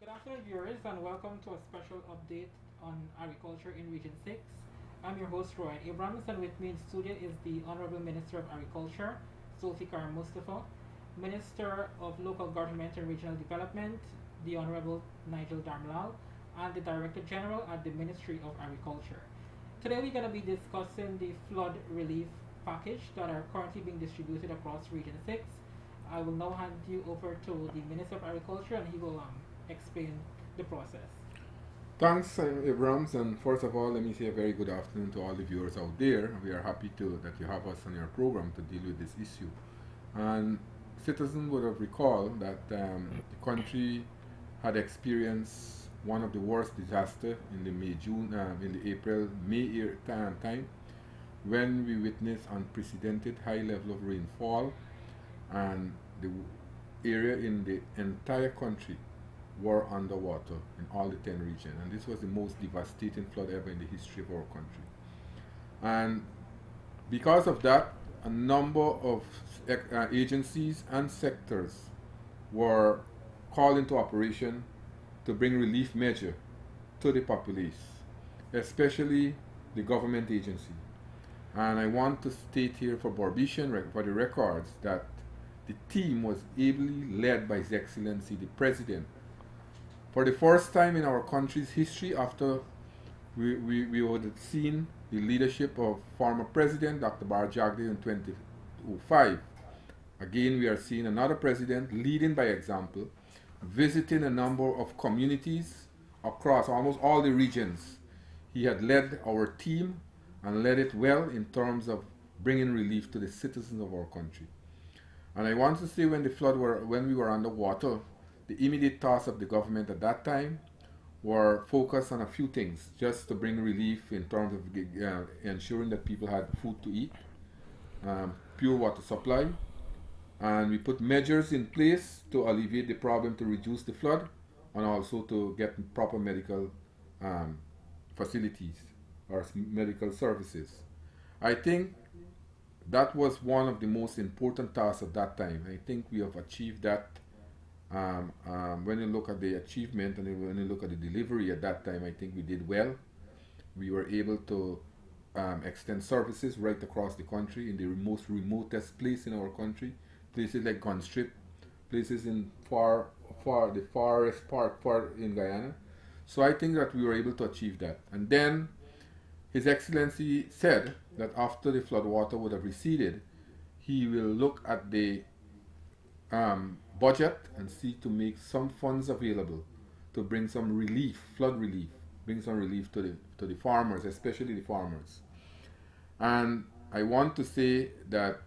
Good afternoon, viewers, and welcome to a special update on agriculture in Region 6. I'm your host, Roy Abrams, and with me in studio is the Honorable Minister of Agriculture, Zulfikar Mustapha, Minister of Local Government and Regional Development, the Honorable Nigel Darmlal, and the Director General at the Ministry of Agriculture. Today we're going to be discussing the flood relief package that are currently being distributed across Region 6. I will now hand you over to the Minister of Agriculture and he will explain the process. Thanks, Abrams, and first of all, let me say a very good afternoon to all the viewers out there. We are happy that you have us on your program to deal with this issue. And citizens would have recalled that the country had experienced one of the worst disasters in the April-May time, when we witnessed unprecedented high level of rainfall, and the area in the entire country were underwater in all the 10 regions, and this was the most devastating flood ever in the history of our country. And because of that, a number of agencies and sectors were called into operation to bring relief measure to the populace, especially the government agency. And I want to state here for Borbishan, for the records, that the team was ably led by His Excellency the President. For the first time in our country's history, after we would have seen the leadership of former President Dr. Barjagdi in 2005. Again, we are seeing another president leading by example, visiting a number of communities across almost all the regions. He had led our team and led it well in terms of bringing relief to the citizens of our country. And I want to say when we were underwater, the immediate task of the government at that time were focused on a few things, just to bring relief in terms of ensuring that people had food to eat, pure water supply, and we put measures in place to alleviate the problem, to reduce the flood, and also to get proper medical facilities or medical services. I think that was one of the most important tasks at that time. I think we have achieved that. When you look at the achievement and when you look at the delivery at that time, I think we did well. We were able to extend services right across the country in the most remotest place in our country, places like Gunstrip, places in the farthest part in Guyana. So I think that we were able to achieve that. And then His Excellency said that after the flood water would have receded, he will look at the budget and see to make some funds available to bring some relief, flood relief, bring some relief to the farmers, especially the farmers. And I want to say that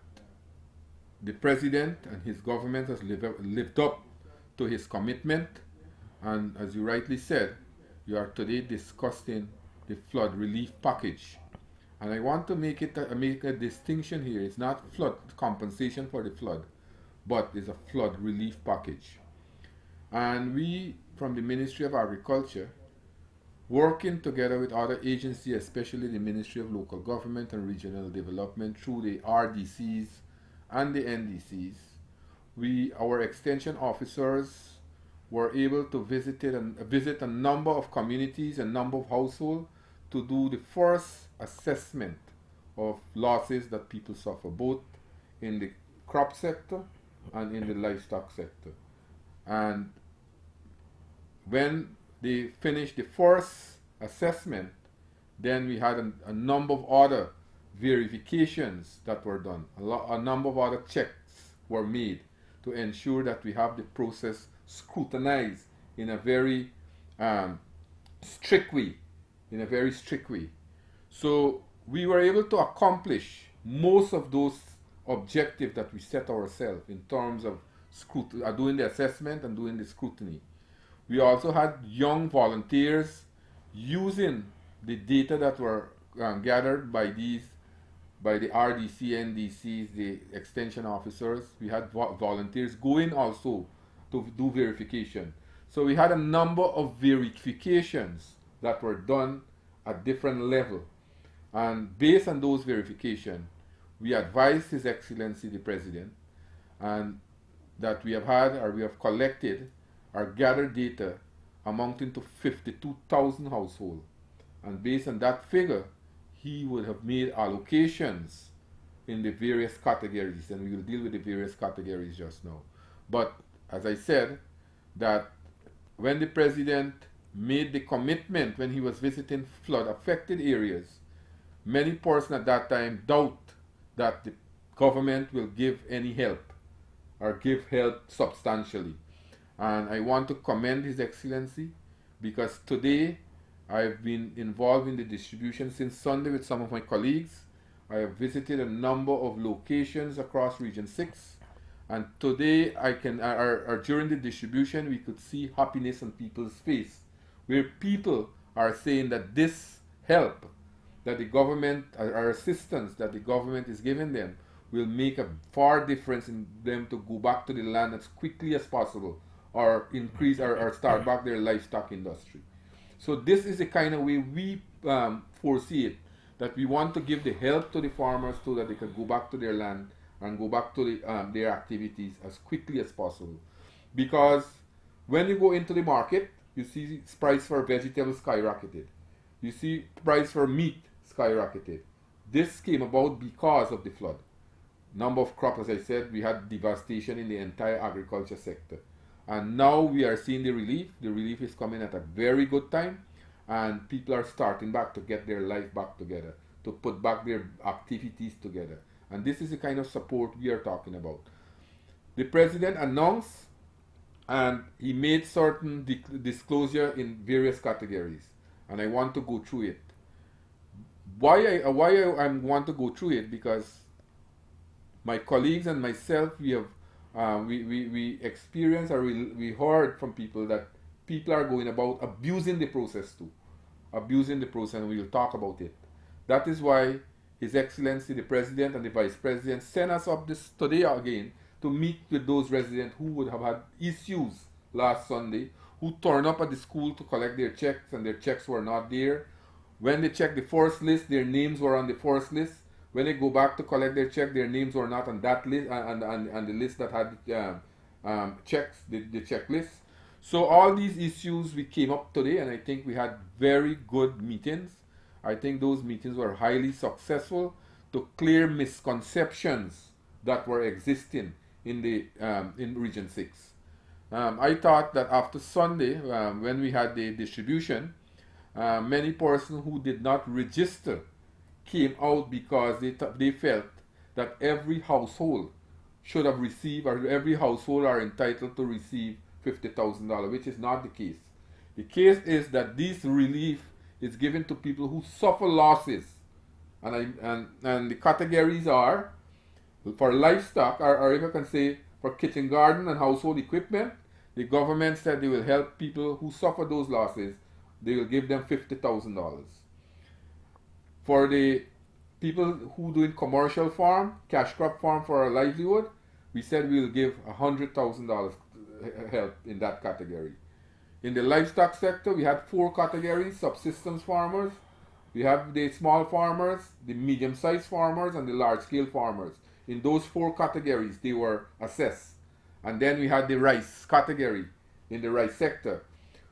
the President and his government has lived up to his commitment, and as you rightly said, you are today discussing the flood relief package. And I want to make a distinction here. It's not flood compensation for the flood, but it's a flood relief package. And we, from the Ministry of Agriculture, working together with other agencies, especially the Ministry of Local Government and Regional Development through the RDCs and the NDCs, our extension officers were able to visit a number of communities, a number of households, to do the first assessment of losses that people suffer, both in the crop sector and in the livestock sector. And when they finished the first assessment, then we had a number of other verifications that were done. A number of other checks were made to ensure that we have the process scrutinized in a very strict way. So we were able to accomplish most of those objectives that we set ourselves in terms of doing the assessment and doing the scrutiny. We also had young volunteers using the data that were gathered by the RDC, NDCs, the extension officers. We had volunteers going also to do verification. So we had a number of verifications that were done at different levels. And based on those verifications, we advised His Excellency the President and that we have collected or gathered data amounting to 52,000 households. And based on that figure, he would have made allocations in the various categories, and we will deal with the various categories just now. But as I said, that when the president made the commitment when he was visiting flood affected areas, many persons at that time doubt that the government will give any help or give help substantially. And I want to commend His Excellency, because today I've been involved in the distribution since Sunday with some of my colleagues. I have visited a number of locations across Region 6, and today during the distribution we could see happiness on people's face, where people are saying that this help that the government, or assistance that the government is giving them, will make a far difference in them to go back to the land as quickly as possible, or increase or start back their livestock industry. So this is the kind of way we foresee it, that we want to give the help to the farmers so that they can go back to their land and go back to their activities as quickly as possible. Because when you go into the market, you see price for vegetables skyrocketed. You see price for meat skyrocketed. This came about because of the flood. Number of crops, as I said, we had devastation in the entire agriculture sector. And now we are seeing the relief. The relief is coming at a very good time, and people are starting back to get their life back together, to put back their activities together. And this is the kind of support we are talking about. The president announced, and he made certain disclosure in various categories, and I want to go through it. Why I want to go through it, because my colleagues and myself, we have we experienced, or we heard from people that people are going about abusing the process too. Abusing the process, and we will talk about it. That is why His Excellency the President and the Vice President sent us up this today again to meet with those residents who would have had issues last Sunday, who turned up at the school to collect their checks and their checks were not there. When they checked the first list, their names were on the first list. When they go back to collect their check, their names were not on that list, and the list that had checks, the checklist. So all these issues we came up today, and I think we had very good meetings. I think those meetings were highly successful to clear misconceptions that were existing in the in Region 6. I thought that after Sunday, when we had the distribution, many persons who did not register came out because they felt that every household should have received, or every household are entitled to receive $50,000, which is not the case. The case is that this relief is given to people who suffer losses, and the categories are for livestock, or if I can say for kitchen garden and household equipment. The government said they will help people who suffer those losses. They will give them $50,000. For the people who doing commercial farm, cash crop farm for a livelihood, we said we will give $100,000 help in that category. In the livestock sector, we had 4 categories: subsistence farmers, we have the small farmers, the medium-sized farmers, and the large-scale farmers. In those 4 categories, they were assessed. And then we had the rice category. In the rice sector,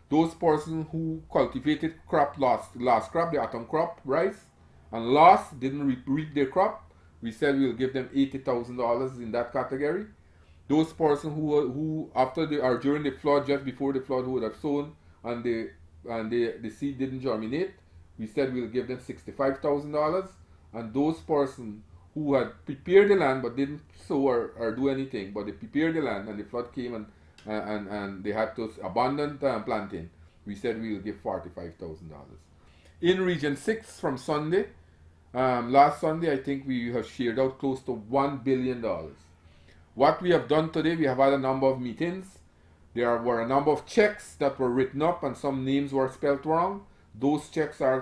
those persons who cultivated crop last crop, the autumn crop, rice, and lost, didn't reap their crop, we said we will give them $80,000 in that category. Those persons who after or during the flood, just before the flood, who would have sown and the seed didn't germinate, we said we'll give them $65,000. And those persons who had prepared the land but didn't sow or do anything, but they prepared the land and the flood came and they had to abandon planting, we said we will give $45,000. In Region 6 from Sunday, last Sunday, I think we have shared out close to $1 billion. What we have done today, we have had a number of meetings. There were a number of checks that were written up and some names were spelled wrong. Those checks are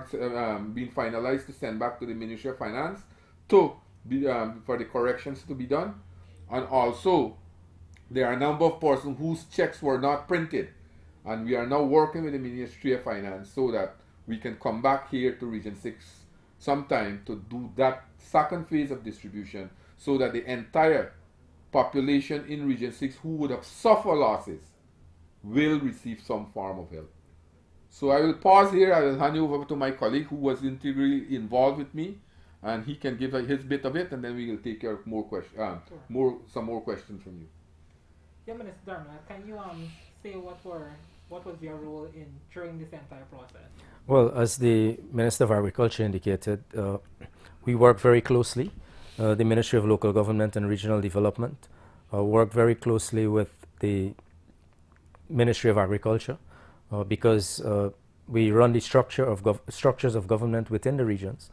being finalized to send back to the Ministry of Finance for the corrections to be done. And also, there are a number of persons whose checks were not printed. And we are now working with the Ministry of Finance so that we can come back here to Region 6 sometime to do that second phase of distribution, so that the entire population in Region 6 who would have suffered losses will receive some form of help. So I will pause here. I will hand you over to my colleague who was integrally involved with me, and he can give his bit of it, and then we will take care of more questions, Sure. some more questions from you. Yeah, Minister Dharma, can you say what was your role in during this entire process? Well, as the Minister of Agriculture indicated, we work very closely. The Ministry of Local Government and Regional Development work very closely with the Ministry of Agriculture because we run the structures of government within the regions,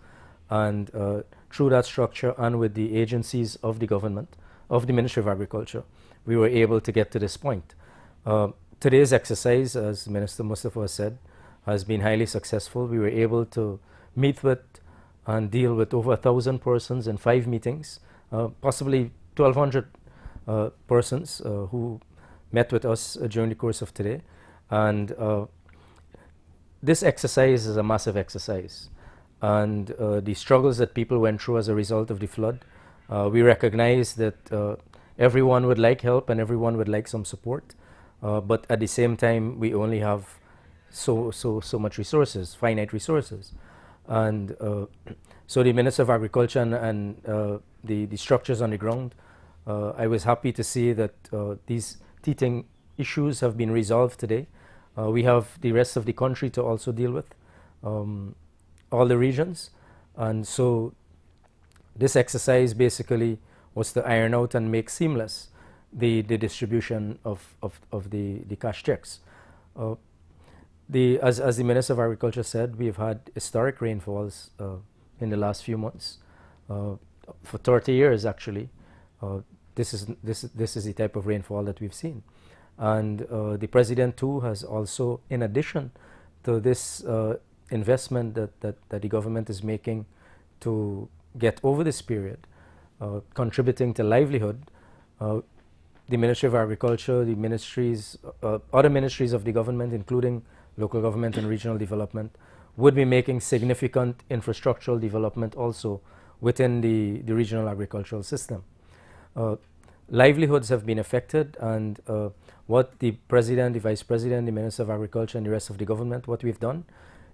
and through that structure and with the agencies of the government, of the Ministry of Agriculture, we were able to get to this point. Today's exercise, as Minister Mustapha said, has been highly successful. We were able to meet with and deal with over 1,000 persons in 5 meetings, possibly 1,200 persons who met with us during the course of today. And this exercise is a massive exercise. And the struggles that people went through as a result of the flood, we recognize that everyone would like help and everyone would like some support. But at the same time, we only have so much resources, finite resources. And so the Minister of Agriculture and the structures on the ground, I was happy to see that these teething issues have been resolved today. We have the rest of the country to also deal with, all the regions. And so this exercise basically was to iron out and make seamless the distribution of the cash checks. As the Minister of Agriculture said, we've had historic rainfalls in the last few months. For 30 years, actually, this is the type of rainfall that we've seen. And the President, too, has also, in addition to this investment that the government is making to get over this period, contributing to livelihood, the Ministry of Agriculture, the ministries, other ministries of the government, including local government and regional development, would be making significant infrastructural development also within the regional agricultural system. Livelihoods have been affected, and what the President, the Vice President, the Minister of Agriculture, and the rest of the government, what we've done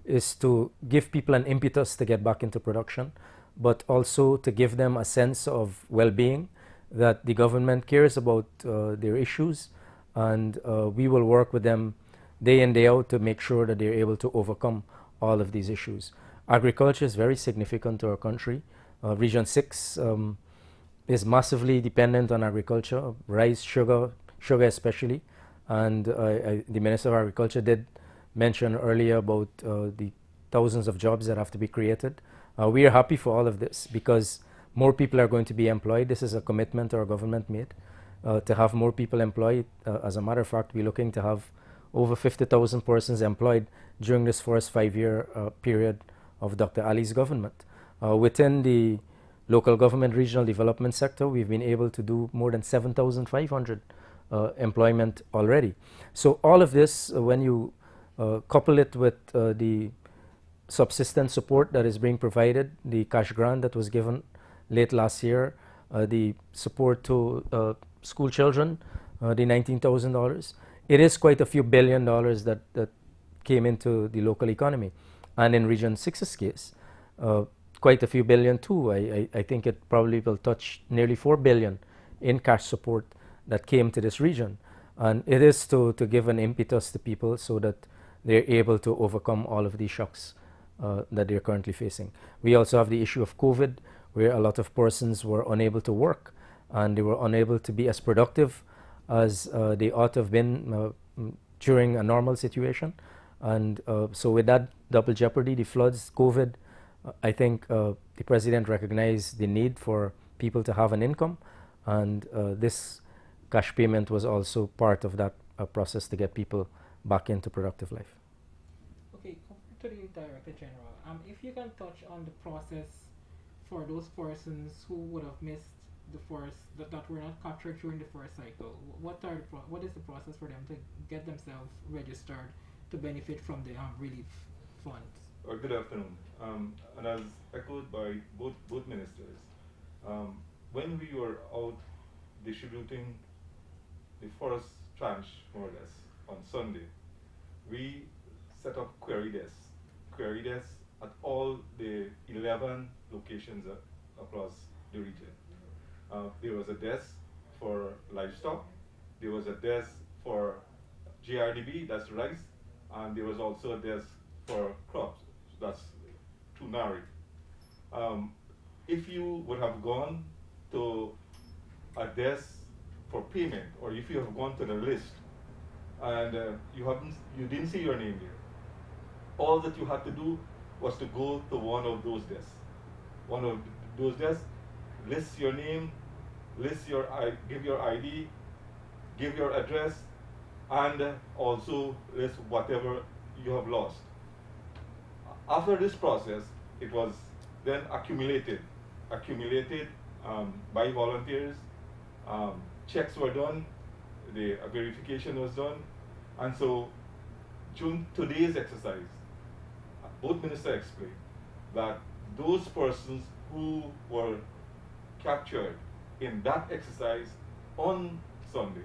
is to give people an impetus to get back into production, but also to give them a sense of well-being, that the government cares about their issues, and we will work with them day in, day out to make sure that they're able to overcome all of these issues. Agriculture is very significant to our country. Region 6 is massively dependent on agriculture, rice, sugar especially, and the Minister of Agriculture did mention earlier about the thousands of jobs that have to be created. We are happy for all of this because more people are going to be employed. This is a commitment our government made to have more people employed. As a matter of fact, we're looking to have over 50,000 persons employed during this first 5-year period of Dr. Ali's government. Within the local government regional development sector, we've been able to do more than 7,500 employment already. So all of this, when you couple it with the subsistence support that is being provided, the cash grant that was given late last year, the support to school children, the $19,000, it is quite a few $1 billion that came into the local economy. And in Region 6's case, quite a few billion too. I think it probably will touch nearly $4 billion in cash support that came to this region. And it is to give an impetus to people so that they're able to overcome all of these shocks that they're currently facing. We also have the issue of COVID, where a lot of persons were unable to work and they were unable to be as productive as they ought to have been during a normal situation. And so with that double jeopardy, the floods, COVID, I think the President recognized the need for people to have an income, and this cash payment was also part of that process to get people back into productive life. Okay, to the Director General, if you can touch on the process for those persons who would have missed the first, that were not captured during the first cycle, what is the process for them to get themselves registered to benefit from the relief funds? Good afternoon. And as echoed by both ministers, when we were out distributing the first tranche, more or less, on Sunday, we set up query desks at all the 11 locations across the region. There was a desk for livestock, there was a desk for GRDB, that's rice, and there was also a desk for crops, that's tunari. If you would have gone to a desk for payment, or if you have gone to the list and you didn't see your name there, all that you had to do was to go to one of those desks. One of those desks, list your name, give your ID, give your address, and also list whatever you have lost. After this process, it was then accumulated by volunteers. Checks were done, the verification was done, and so during today's exercise, both ministers explained that those persons who were captured in that exercise on Sunday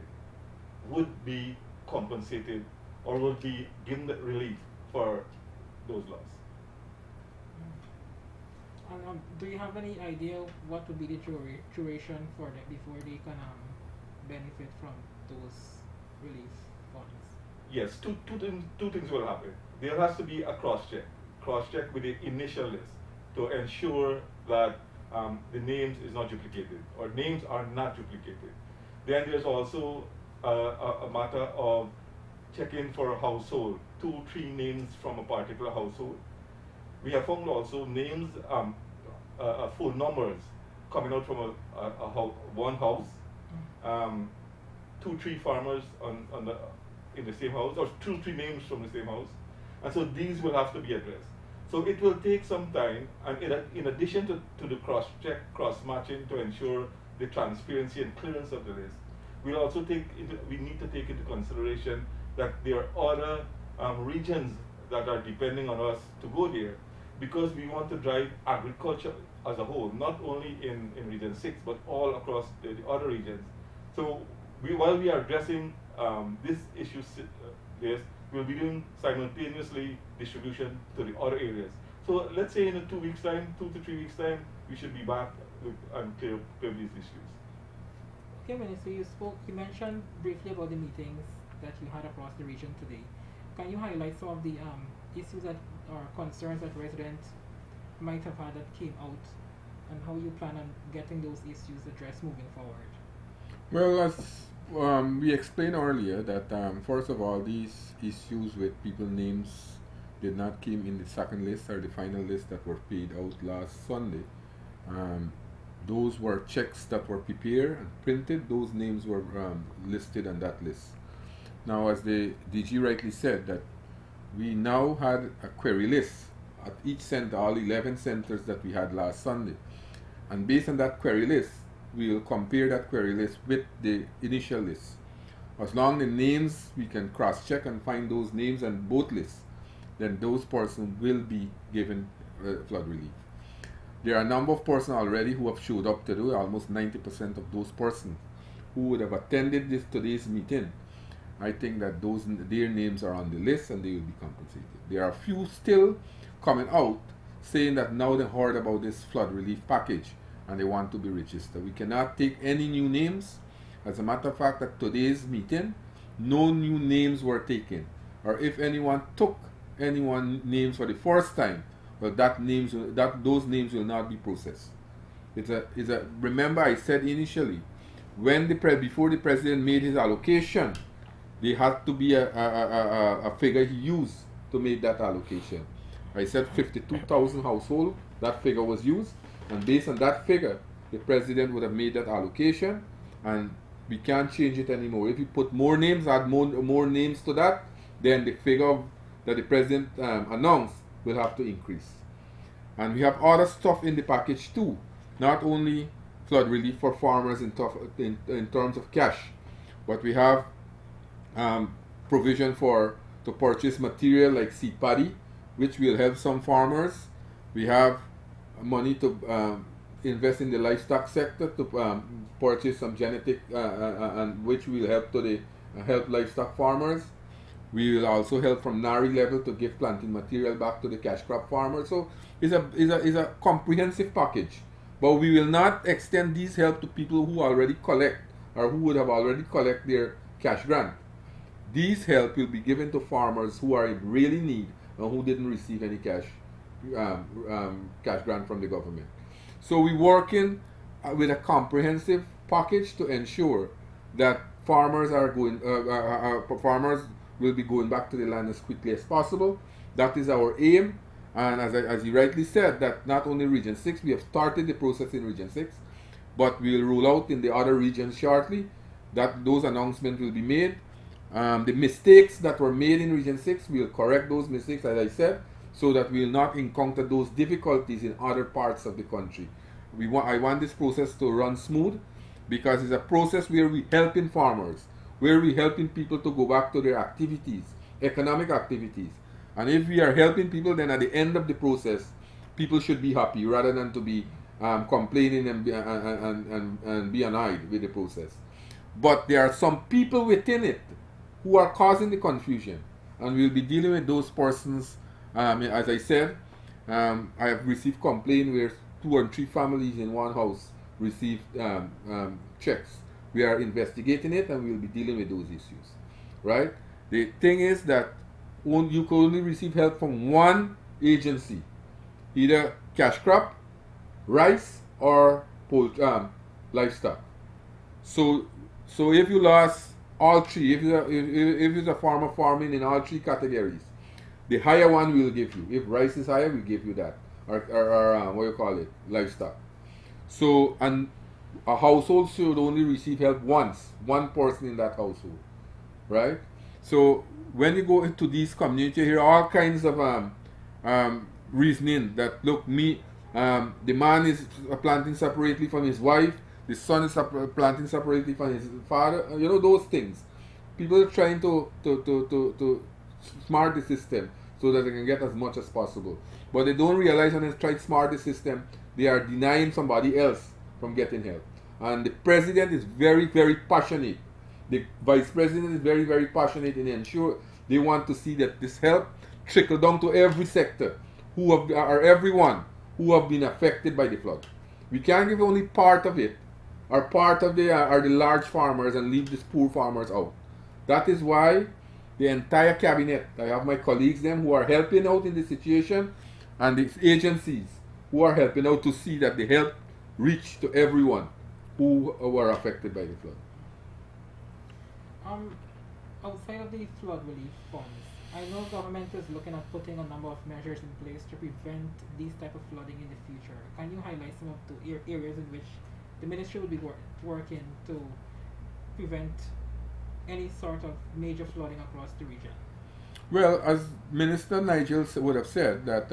would be compensated or would be given relief for those loss. And do you have any idea what would be the duration for them before they can benefit from those relief funds? Yes, two things will happen. There has to be a cross-check with the initial list to ensure that the names is not duplicated, or names are not duplicated. Then there's also a matter of checking for a household, 2-3 names from a particular household. We have found also names, phone numbers coming out from one house, 2-3 farmers in the same house, or 2-3 names from the same house, and so these will have to be addressed. So it will take some time, and in addition to the cross-check, cross-matching to ensure the transparency and clearance of the list, we need to take into consideration that there are other regions that are depending on us to go there, because we want to drive agriculture as a whole, not only in Region 6, but all across the other regions. So while we are addressing this issue, we'll be doing simultaneously distribution to the other areas. So let's say in 2 weeks' time, 2 to 3 weeks' time, we should be back and clear these issues. Okay, Minister, you mentioned briefly about the meetings that you had across the region today. Can you highlight some of the issues that or concerns that residents might have had that came out, and how you plan on getting those issues addressed moving forward? Well, as we explained earlier, that first of all, these issues with people names did not come in the second list or the final list that were paid out last Sunday. Those were checks that were prepared and printed. Those names were listed on that list. Now, as the DG rightly said, that we now had a query list at each center, all 11 centers that we had last Sunday. And based on that query list, we will compare that query list with the initial list. As long as the names, we can cross-check and find those names on both lists, then those persons will be given flood relief. There are a number of persons already who have showed up today, almost 90% of those persons who would have attended today's meeting. I think that their names are on the list and they will be compensated. There are a few still coming out saying that now they heard about this flood relief package and they want to be registered. We cannot take any new names. As a matter of fact, at today's meeting, no new names were taken. Or if anyone took names for the first time, well, those names will not be processed. Remember, I said initially, before the president made his allocation, there had to be a figure he used to make that allocation. I said 52,000 households, that figure was used, and based on that figure, the president would have made that allocation, and we can't change it anymore. If you put more names, add more names to that, then the figure that the president announced will have to increase. And we have other stuff in the package too, not only flood relief for farmers in terms of cash, but we have provision to purchase material like seed paddy, which will help some farmers. We have money to invest in the livestock sector to purchase some genetic and which will help livestock farmers. We will also help from NARI level to give planting material back to the cash crop farmers. So it's a comprehensive package. But we will not extend these help to people who already collect or who would have already collect their cash grant. These help will be given to farmers who are in really need and who didn't receive any cash grant from the government. So we're working with a comprehensive package to ensure that farmers farmers will be going back to the land as quickly as possible. That is our aim. And as you rightly said, that not only Region 6, we have started the process in Region 6, but we will roll out in the other regions shortly. That those announcements will be made. The mistakes that were made in Region 6, we will correct those mistakes, as I said, so that we will not encounter those difficulties in other parts of the country. I want this process to run smooth, because it's a process where we're helping farmers, where we're helping people to go back to their activities, economic activities. And if we are helping people, then at the end of the process, people should be happy rather than to be complaining and be annoyed with the process. But there are some people within it who are causing the confusion, and we'll be dealing with those persons. As I said, I have received complaints where 2 or 3 families in one house received checks. We are investigating it, and we'll be dealing with those issues. Right? The thing is that you can only receive help from one agency, either cash crop, rice, or livestock. So if you lost all 3, if it's a farmer farming in all 3 categories, the higher one we will give you. If rice is higher, we give you that, or what you call it, livestock. So, and a household should only receive help once, one person in that household, right? So when you go into these communities, you hear all kinds of reasoning that, look, the man is planting separately from his wife, the son is planting separately from his father, you know, those things. People are trying to smart the system so that they can get as much as possible. But they don't realize when they try to smart the system, they are denying somebody else from getting help. And the president is very, very passionate. The vice president is very, very passionate in ensure they want to see that this help trickle down to every sector or everyone who have been affected by the flood. We can't give only part of it, or part of the large farmers, and leave the poor farmers out. That is why the entire cabinet, I have my colleagues them who are helping out in the situation, and the agencies who are helping out to see that the help reach to everyone who were affected by the flood. Outside of the flood relief funds, I know government is looking at putting a number of measures in place to prevent these type of flooding in the future. Can you highlight some of the areas in which the ministry will be working to prevent any sort of major flooding across the region? Well, as Minister Nigel would have said, that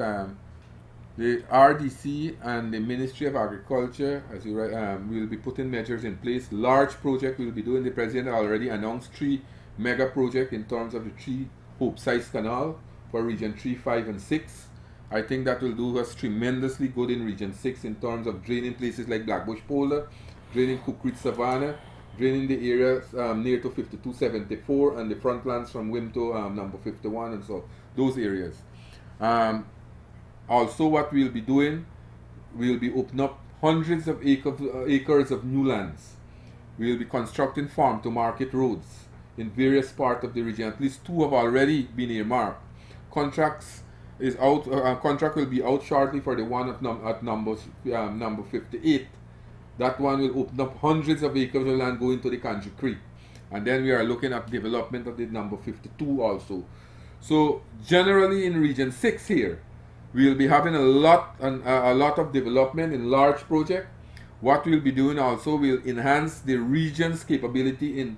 the RDC and the Ministry of Agriculture, as you will be putting measures in place. Large project we will be doing. The President already announced 3 mega projects in terms of the 3 Hope-sized canal for Region 3, 5, and 6. I think that will do us tremendously good in Region 6 in terms of draining places like Blackbush Polder, draining Cook Creek Savannah, draining the areas near to 5274 and the frontlands from Wim to number 51, and so those areas. Also, what we'll be doing, we'll be opening up hundreds of acres of new lands. We'll be constructing farm-to-market roads in various parts of the region. At least 2 have already been earmarked. Contract will be out shortly for the one at number 58. That one will open up hundreds of acres of land going to the Kanji Creek. And then we are looking at development of the number 52 also. So generally in Region 6 here, we will be having a lot of development in large projects. What we'll be doing also will enhance the region's capability in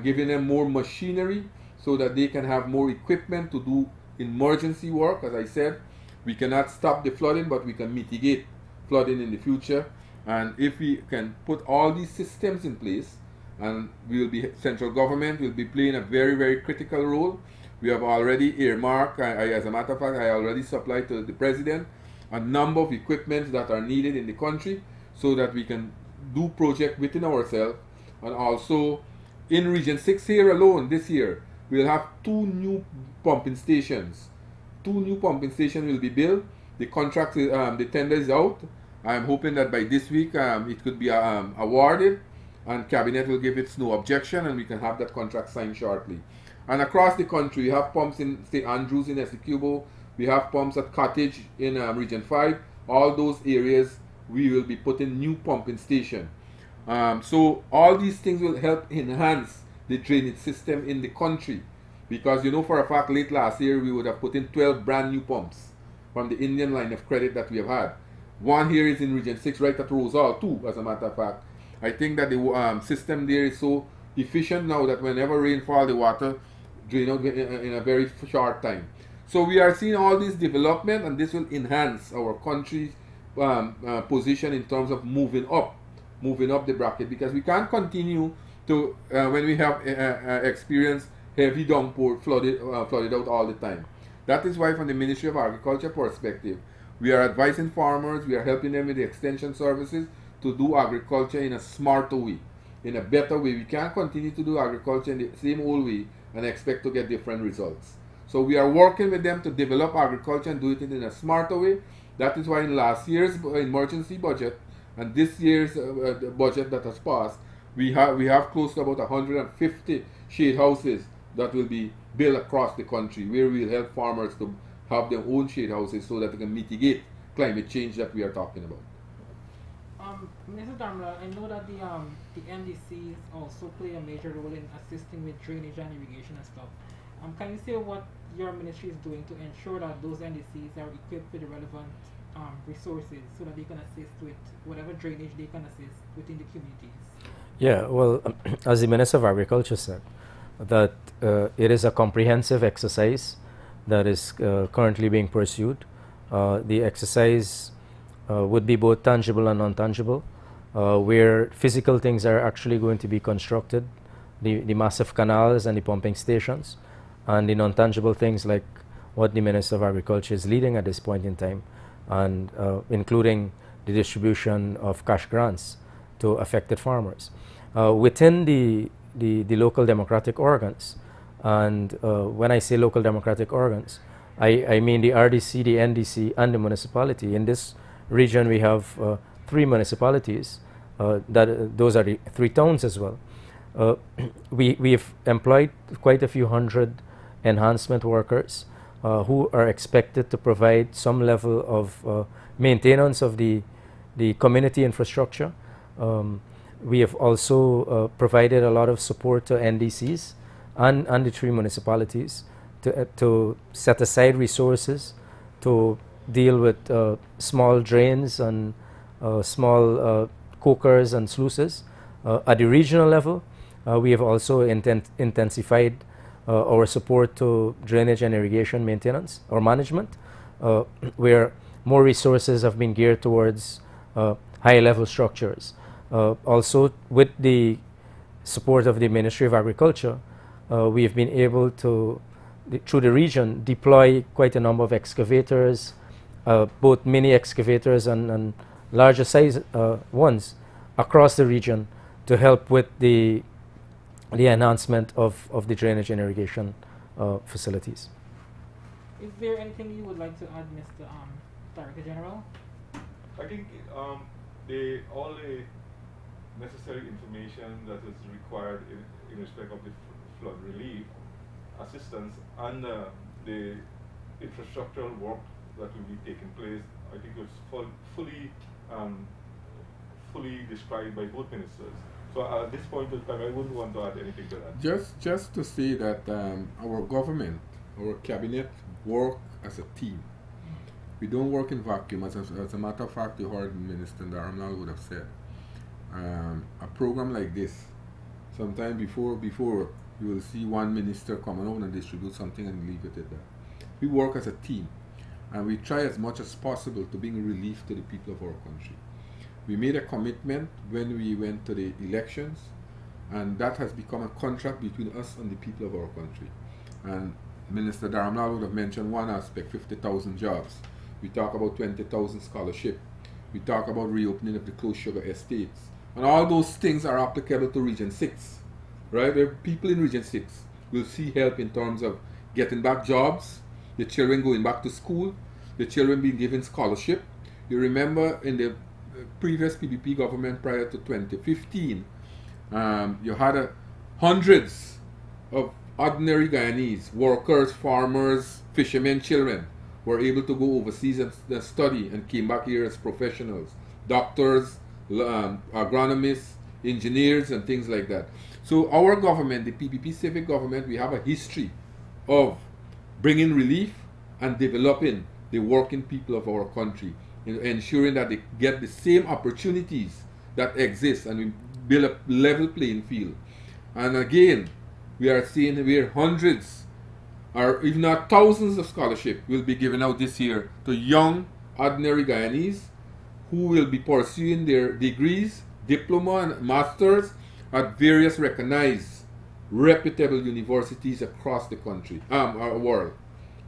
giving them more machinery so that they can have more equipment to do emergency work. As I said, we cannot stop the flooding, but we can mitigate flooding in the future. And if we can put all these systems in place, and central government will be playing a very, very critical role. We have already earmarked, as a matter of fact, I already supplied to the President a number of equipments that are needed in the country so that we can do projects within ourselves. And also in Region 6 here alone this year, we'll have 2 new pumping stations. 2 new pumping stations will be built. The contract, the tender is out. I'm hoping that by this week it could be awarded, and Cabinet will give its no objection, and we can have that contract signed shortly. And across the country, we have pumps in St. Andrews in Essequibo. We have pumps at Cottage in Region 5. All those areas, we will be putting new pumping station. So all these things will help enhance the drainage system in the country, because you know for a fact late last year we would have put in 12 brand new pumps from the Indian line of credit that we have had. One here is in Region 6 right at Rosal too, as a matter of fact. I think that the system there is so efficient now that whenever rainfall, the water drain out in a very short time. So we are seeing all this development, and this will enhance our country's position in terms of moving up the bracket, because we can't continue to when we have experienced heavy downpour, flooded out all the time. That is why from the Ministry of Agriculture perspective, we are advising farmers, we are helping them with the extension services to do agriculture in a smarter way, in a better way. We can't continue to do agriculture in the same old way and expect to get different results. So we are working with them to develop agriculture and do it in a smarter way. That is why in last year's emergency budget and this year's budget that has passed, we have close to about 150 shade houses that will be built across the country, where we will help farmers to have their own shade houses so that they can mitigate climate change that we are talking about. Mr. Darmla, I know that the NDCs also play a major role in assisting with drainage and irrigation and stuff. Can you say what your ministry is doing to ensure that those NDCs are equipped with the relevant resources so that they can assist with whatever drainage they can assist within the communities? Yeah, well, as the Minister of Agriculture said, that it is a comprehensive exercise that is currently being pursued. The exercise would be both tangible and non-tangible, where physical things are actually going to be constructed, the massive canals and the pumping stations, and the non-tangible things like what the Minister of Agriculture is leading at this point in time, and including the distribution of cash grants to affected farmers. Within the local democratic organs, and when I say local democratic organs, I mean the RDC, the NDC, and the municipality. In this region, we have 3 municipalities. Those are the 3 towns as well. We've employed quite a few hundred enhancement workers who are expected to provide some level of maintenance of the community infrastructure. We have also provided a lot of support to NDCs and the 3 municipalities to set aside resources to deal with small drains and small cokers and sluices. At the regional level, we have also intensified our support to drainage and irrigation maintenance or management, where more resources have been geared towards high-level structures. Also, with the support of the Ministry of Agriculture, we have been able to, through the region, deploy quite a number of excavators, both mini excavators and larger size ones across the region to help with the enhancement of the drainage and irrigation facilities. Is there anything you would like to add, Mr. Director General? I think all the necessary information that is required in respect of the flood relief assistance and the infrastructural work that will be taking place, I think it's fully described by both ministers. So at this point in time, I wouldn't want to add anything to that. Just to say that our government, our cabinet, work as a team. We don't work in vacuum. As a matter of fact, you heard Minister Darmla would have said, a program like this, sometime before you will see one minister come out and distribute something and leave it at that. We work as a team, and we try as much as possible to bring relief to the people of our country. We made a commitment when we went to the elections, and that has become a contract between us and the people of our country. And Minister Darmla would have mentioned one aspect, 50,000 jobs. We talk about 20,000 scholarship. We talk about reopening of the closed sugar estates. And all those things are applicable to Region 6, right? There are people in Region 6 will see help in terms of getting back jobs, the children going back to school, the children being given scholarship. You remember in the previous PPP government prior to 2015, you had hundreds of ordinary Guyanese, workers, farmers, fishermen, children, were able to go overseas and study and came back here as professionals, doctors, agronomists, engineers, and things like that. So our government, the PPP civic government, we have a history of bringing relief and developing the working people of our country, ensuring that they get the same opportunities that exist, and we build a level playing field. And again, we are seeing where hundreds or if not thousands of scholarships will be given out this year to young ordinary Guyanese who will be pursuing their degrees, diploma and masters at various recognized reputable universities across the country, our world.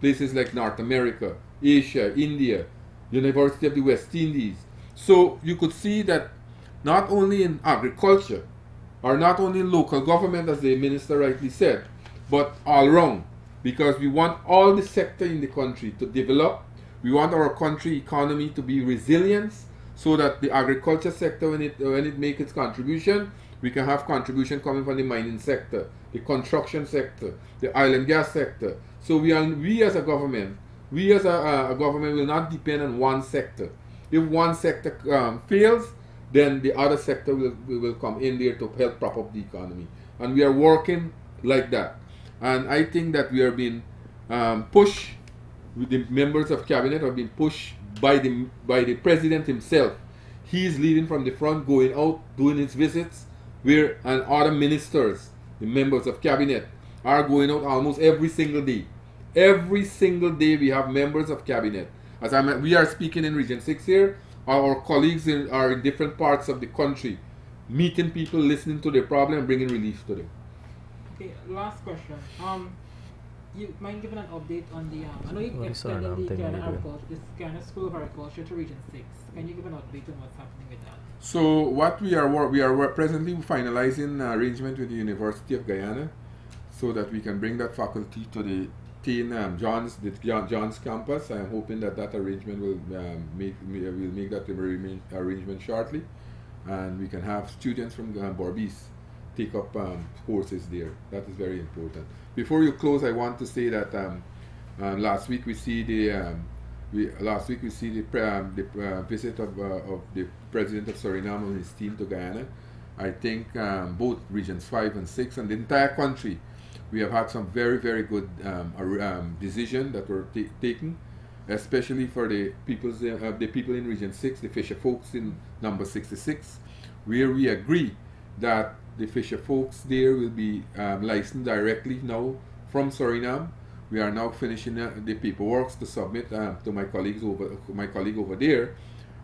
Places like North America, Asia, India, University of the West Indies. So you could see that not only in agriculture, or not only in local government, as the minister rightly said, but all around, because we want all the sector in the country to develop. We want our country economy to be resilient, so that the agriculture sector, when it makes its contribution, we can have contribution coming from the mining sector, the construction sector, the oil and gas sector. So we as a government will not depend on one sector. If one sector fails, then the other sector will come in there to help prop up the economy. And we are working like that. And I think that we are being pushed, with the members of cabinet are being pushed by the president himself. He is leading from the front, going out, doing his visits, and other ministers, the members of cabinet, are going out almost every single day. Every single day we have members of cabinet. We are speaking in Region 6 here. Our colleagues are in different parts of the country, meeting people, listening to their problem, and bringing relief to them. Okay, last question. You mind giving an update on the, I know you extended the Guyana School of Agriculture to Region 6. Can you give an update on what's happening with that? So what we are presently finalizing an arrangement with the University of Guyana, so that we can bring that faculty to the John's campus. I am hoping that arrangement will make that arrangement shortly, and we can have students from Borbis take up courses there. That is very important. Before you close, I want to say that last week we see the visit of the president of Suriname and his team to Guyana. I think both regions 5 and 6 and the entire country, we have had some very, very good decisions that were taken, especially for the people in Region 6, the fisher folks in number 66, where we agree that the fisher folks there will be licensed directly now from Suriname. We are now finishing the paperwork to submit to my colleague over there,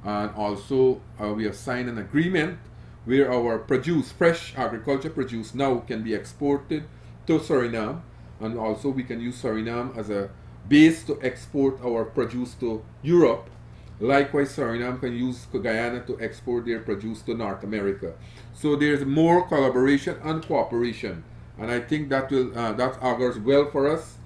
and also we have signed an agreement where our fresh agriculture produce now can be exported to Suriname, and also we can use Suriname as a base to export our produce to Europe. Likewise, Suriname can use Guyana to export their produce to North America. So there's more collaboration and cooperation, and I think that augurs well for us.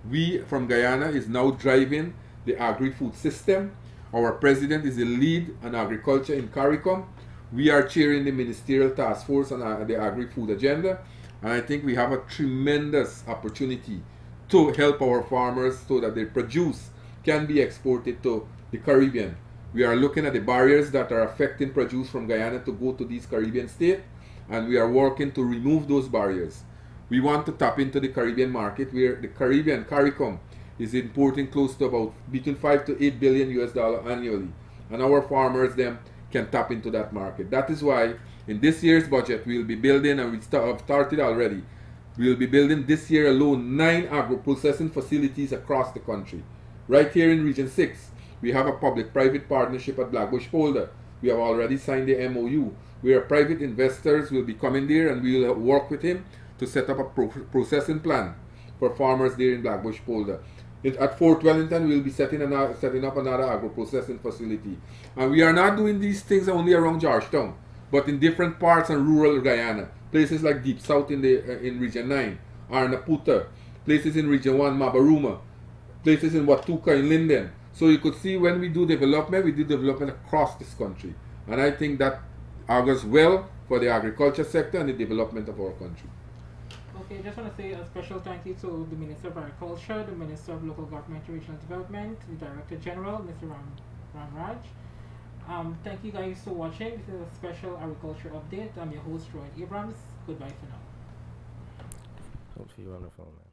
We from Guyana is now driving the agri-food system. Our president is the lead on agriculture in CARICOM. We are chairing the ministerial task force on the agri-food agenda. And I think we have a tremendous opportunity to help our farmers so that their produce can be exported to the Caribbean. We are looking at the barriers that are affecting produce from Guyana to go to these Caribbean states, and we are working to remove those barriers. We want to tap into the Caribbean market, where the Caribbean, CARICOM, is importing close to about between 5 to 8 billion US dollar annually. And our farmers then can tap into that market. That is why in this year's budget, we will be building, and we have started already, we will be building this year alone 9 agro-processing facilities across the country. Right here in Region 6, we have a public-private partnership at Blackbush Polder. We have already signed the MOU, where private investors will be coming there, and we will work with him to set up a processing plan for farmers there in Blackbush Polder. At Fort Wellington, we will be setting up another agro-processing facility. And we are not doing these things only around Georgetown, but in different parts of rural Guyana, places like Deep South in Region 9, are Naputa, places in Region 1, Mabaruma, places in Watuka, in Linden. So you could see when we do development across this country. And I think that augurs well for the agriculture sector and the development of our country. Okay, just want to say a special thank you to the Minister of Agriculture, the Minister of Local Government and Regional Development, the Director General, Mr. Ram Raj. Thank you guys for watching. This is a special agriculture update. I'm your host, Roy Abrams. Goodbye for now. Hope you wonderful, man.